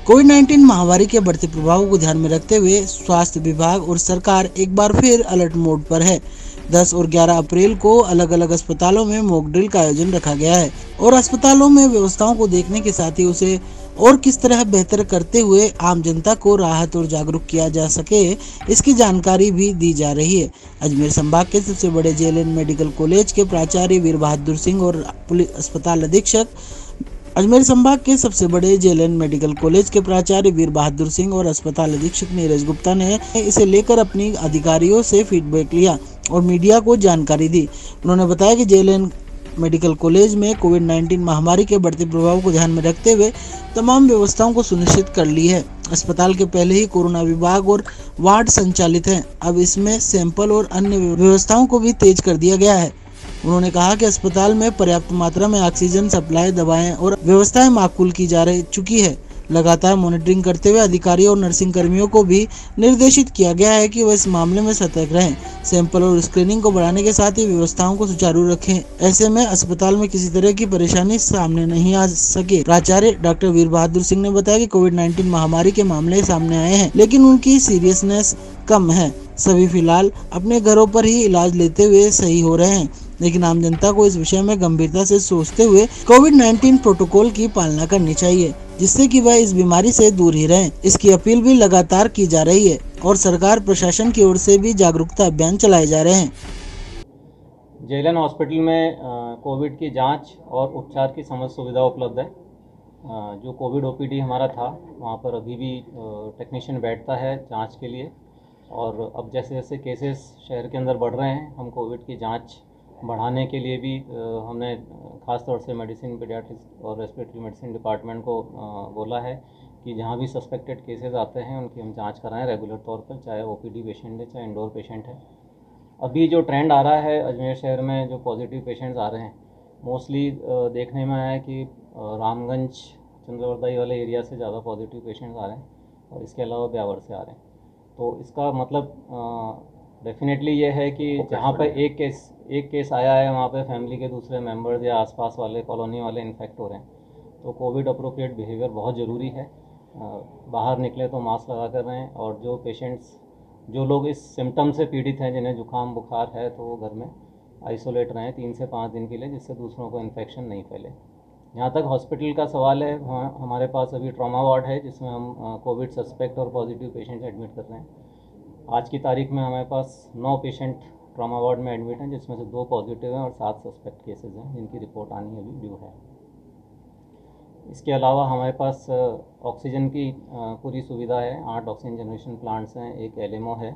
कोविड-19 महामारी के बढ़ते प्रभाव को ध्यान में रखते हुए स्वास्थ्य विभाग और सरकार एक बार फिर अलर्ट मोड पर है। 10 और 11 अप्रैल को अलग अलग अस्पतालों में मॉक ड्रिल का आयोजन रखा गया है और अस्पतालों में व्यवस्थाओं को देखने के साथ ही उसे और किस तरह बेहतर करते हुए आम जनता को राहत और जागरूक किया जा सके, इसकी जानकारी भी दी जा रही है। अजमेर संभाग के सबसे बड़े जेएलएन मेडिकल कॉलेज के प्राचार्य वीर बहादुर सिंह और पुलिस अस्पताल अधीक्षक अजमेर संभाग के सबसे बड़े जेएलएन मेडिकल कॉलेज के प्राचार्य वीर बहादुर सिंह और अस्पताल अधीक्षक नीरज गुप्ता ने इसे लेकर अपनी अधिकारियों से फीडबैक लिया और मीडिया को जानकारी दी। उन्होंने बताया कि जेएलएन मेडिकल कॉलेज में कोविड-19 महामारी के बढ़ते प्रभाव को ध्यान में रखते हुए तमाम व्यवस्थाओं को सुनिश्चित कर ली है। अस्पताल के पहले ही कोरोना विभाग और वार्ड संचालित हैं। अब इसमें सैंपल और अन्य व्यवस्थाओं को भी तेज कर दिया गया है। उन्होंने कहा कि अस्पताल में पर्याप्त मात्रा में ऑक्सीजन सप्लाई, दवाएं और व्यवस्थाएं माकूल की जा चुकी है। लगातार मॉनिटरिंग करते हुए अधिकारियों और नर्सिंग कर्मियों को भी निर्देशित किया गया है कि वह इस मामले में सतर्क रहें, सैंपल और स्क्रीनिंग को बढ़ाने के साथ ही व्यवस्थाओं को सुचारू रखें। ऐसे में अस्पताल में किसी तरह की परेशानी सामने नहीं आ सके। प्राचार्य डॉक्टर वीर बहादुर सिंह ने बताया कि कोविड-19 महामारी के मामले सामने आए हैं, लेकिन उनकी सीरियसनेस कम है। सभी फिलहाल अपने घरों पर ही इलाज लेते हुए सही हो रहे हैं, लेकिन आम जनता को इस विषय में गंभीरता से सोचते हुए कोविड-19 प्रोटोकॉल की पालना करनी चाहिए, जिससे कि वह इस बीमारी से दूर ही रहें। इसकी अपील भी लगातार की जा रही है और सरकार प्रशासन की ओर से भी जागरूकता अभियान चलाए जा रहे हैं। जेएलएन हॉस्पिटल में कोविड की जांच और उपचार की समस्त सुविधा उपलब्ध है। जो कोविड ओपीडी हमारा था वहाँ पर अभी भी टेक्नीशियन बैठता है जांच के लिए, और अब जैसे जैसे केसेस शहर के अंदर बढ़ रहे हैं, हम कोविड की जांच बढ़ाने के लिए भी हमने ख़ास तौर से मेडिसिन, पीडियाट्रिक्स और रेस्पिरेटरी मेडिसिन डिपार्टमेंट को बोला है कि जहाँ भी सस्पेक्टेड केसेस आते हैं उनकी हम जांच कराएं रेगुलर तौर पर, चाहे ओपीडी पेशेंट है चाहे इंडोर पेशेंट है। अभी जो ट्रेंड आ रहा है अजमेर शहर में, जो पॉजिटिव पेशेंट्स आ रहे हैं, मोस्टली देखने में आया है कि रामगंज, चंद्रवरदाई वाले एरिया से ज़्यादा पॉजिटिव पेशेंट्स आ रहे हैं और इसके अलावा ब्यावर से आ रहे हैं। तो इसका मतलब डेफिनेटली ये है कि जहाँ पर एक केस आया है वहाँ पे फैमिली के दूसरे मेंबर्स या आसपास वाले कॉलोनी वाले इन्फेक्ट हो रहे हैं। तो कोविड अप्रोप्रिएट बिहेवियर बहुत ज़रूरी है। बाहर निकले तो मास्क लगा कर रहें, और जो पेशेंट्स, जो लोग इस सिम्टम से पीड़ित हैं, जिन्हें जुकाम बुखार है, तो वो घर में आइसोलेट रहें 3 से 5 दिन के लिए, जिससे दूसरों को इन्फेक्शन नहीं फैले। जहाँ तक हॉस्पिटल का सवाल है, हमारे पास अभी ट्रॉमा वार्ड है जिसमें हम कोविड सस्पेक्ट और पॉजिटिव पेशेंट एडमिट कर रहे हैं। आज की तारीख में हमारे पास 9 पेशेंट ट्रॉमा वार्ड में एडमिट हैं, जिसमें से 2 पॉजिटिव हैं और 7 सस्पेक्ट केसेस हैं जिनकी रिपोर्ट आनी अभी ड्यू है। इसके अलावा हमारे पास ऑक्सीजन की पूरी सुविधा है। 8 ऑक्सीजन जनरेशन प्लांट्स हैं, 1 एलएमओ है,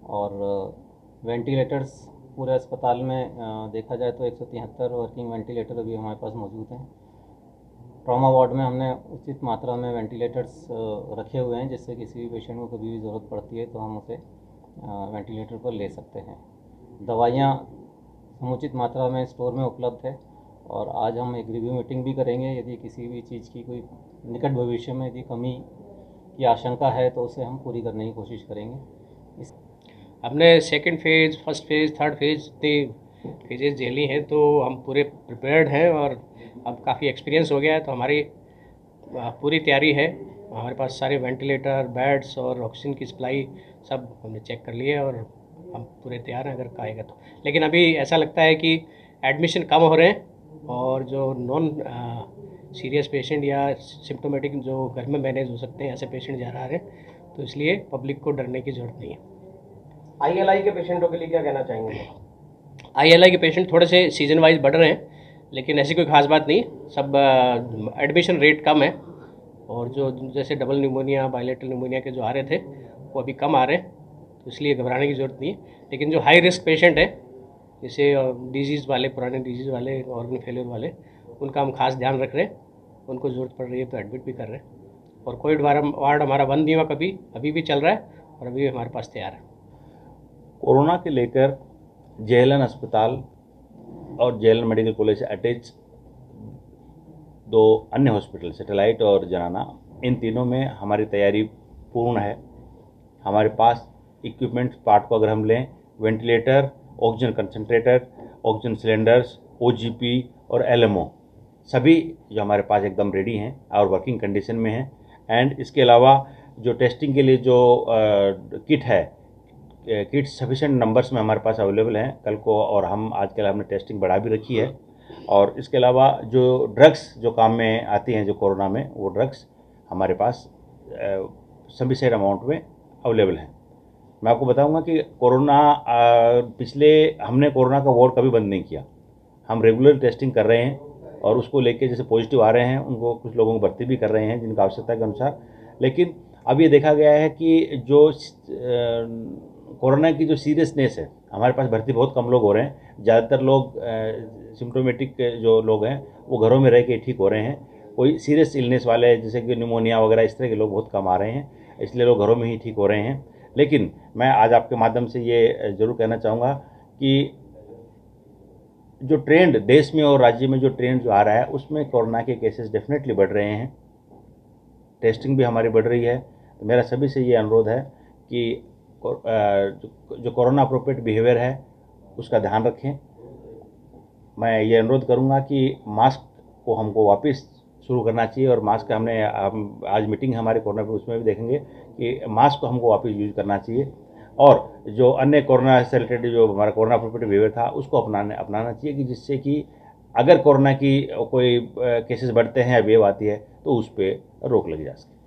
और वेंटिलेटर्स पूरे अस्पताल में देखा जाए तो 173 वर्किंग वेंटिलेटर अभी हमारे पास मौजूद हैं। ट्रॉमा वार्ड में हमने उचित मात्रा में वेंटिलेटर्स रखे हुए हैं, जिससे किसी भी पेशेंट को कभी भी ज़रूरत पड़ती है तो हम उसे वेंटिलेटर पर ले सकते हैं। दवाइयाँ समुचित मात्रा में स्टोर में उपलब्ध है, और आज हम एक रिव्यू मीटिंग भी करेंगे। यदि किसी भी चीज़ की कोई निकट भविष्य में यदि कमी की आशंका है तो उसे हम पूरी करने की कोशिश करेंगे। हमने second phase, first phase, third phase phases झेली हैं, तो हम पूरे प्रिपेयर्ड हैं और अब काफ़ी एक्सपीरियंस हो गया है। तो हमारी पूरी तैयारी है। हमारे पास सारे वेंटिलेटर, बेड्स और ऑक्सीजन की सप्लाई सब हमने चेक कर लिया है और हम पूरे तैयार हैं अगर कहेगा तो। लेकिन अभी ऐसा लगता है कि एडमिशन कम हो रहे हैं, और जो नॉन सीरियस पेशेंट या सिम्टोमेटिक जो घर में मैनेज हो सकते हैं, ऐसे पेशेंट ज़्यादा आ रहे हैं। तो इसलिए पब्लिक को डरने की ज़रूरत नहीं है। आईएलआई के पेशेंटों के लिए क्या कहना चाहेंगे? आईएलआई के पेशेंट थोड़े से सीजन वाइज बढ़ रहे हैं, लेकिन ऐसी कोई खास बात नहीं। सब एडमिशन रेट कम है, और जो जैसे डबल न्यूमोनिया, बायलेटरल न्यूमोनिया के जो आ रहे थे वो अभी कम आ रहे हैं, तो इसलिए घबराने की ज़रूरत नहीं है। लेकिन जो हाई रिस्क पेशेंट है, जैसे डिजीज़ वाले, पुराने डिजीज़ वाले, ऑर्गन फेलियर वाले, उनका हम खास ध्यान रख रहे हैं। उनको ज़रूरत पड़ रही है तो एडमिट भी कर रहे हैं। और कोविड वार्ड हमारा बंद नहीं हुआ कभी, अभी भी चल रहा है और अभी भी हमारे पास तैयार है। कोरोना के लेकर जेएलएन अस्पताल और जेएलएन मेडिकल कॉलेज से अटैच 2 अन्य हॉस्पिटल, सैटेलाइट और जनाना, इन तीनों में हमारी तैयारी पूर्ण है। हमारे पास इक्विपमेंट पार्ट को अगर हम लें, ventilator, oxygen concentrator, oxygen cylinders, OGP और एलएमओ, सभी जो हमारे पास एकदम रेडी हैं और वर्किंग कंडीशन में हैं। एंड इसके अलावा जो टेस्टिंग के लिए जो किट है, किट सफिशेंट नंबर्स में हमारे पास अवेलेबल हैं कल को, और हम आजकल हमने टेस्टिंग बढ़ा भी रखी है। और इसके अलावा जो ड्रग्स जो काम में आती हैं जो कोरोना में, वो ड्रग्स हमारे पास सफिशेंट अमाउंट में अवेलेबल हैं। मैं आपको बताऊंगा कि कोरोना हमने कोरोना का वार्ड कभी बंद नहीं किया। हम रेगुलर टेस्टिंग कर रहे हैं और उसको लेके जैसे पॉजिटिव आ रहे हैं उनको कुछ लोगों को भर्ती भी कर रहे हैं जिनका आवश्यकता के अनुसार। लेकिन अब ये देखा गया है कि जो कोरोना की जो सीरियसनेस है, हमारे पास भर्ती बहुत कम लोग हो रहे हैं। ज़्यादातर लोग सिम्टोमेटिक जो लोग हैं वो घरों में रह के ठीक हो रहे हैं। कोई सीरियस इलनेस वाले जैसे कि न्यूमोनिया वगैरह इस तरह के लोग बहुत कम आ रहे हैं, इसलिए लोग घरों में ही ठीक हो रहे हैं। लेकिन मैं आज आपके माध्यम से ये जरूर कहना चाहूँगा कि जो ट्रेंड देश में और राज्य में जो ट्रेंड जो आ रहा है उसमें कोरोना के केसेस डेफिनेटली बढ़ रहे हैं, टेस्टिंग भी हमारी बढ़ रही है। तो मेरा सभी से ये अनुरोध है कि जो कोरोना अप्रोप्रिएट बिहेवियर है उसका ध्यान रखें। मैं ये अनुरोध करूँगा कि मास्क को हमको वापस शुरू करना चाहिए, और मास्क हम आज मीटिंग हमारे कोरोना पर उसमें भी देखेंगे कि मास्क को हमको वापस यूज करना चाहिए, और जो अन्य कोरोना से रिलेटेड जो हमारा कोरोना अप्रोप्रिएट बिहेवियर था उसको अपनाना चाहिए, कि जिससे कि अगर कोरोना की कोई केसेस बढ़ते हैं या वेव आती है तो उस पर रोक लगी जा सके।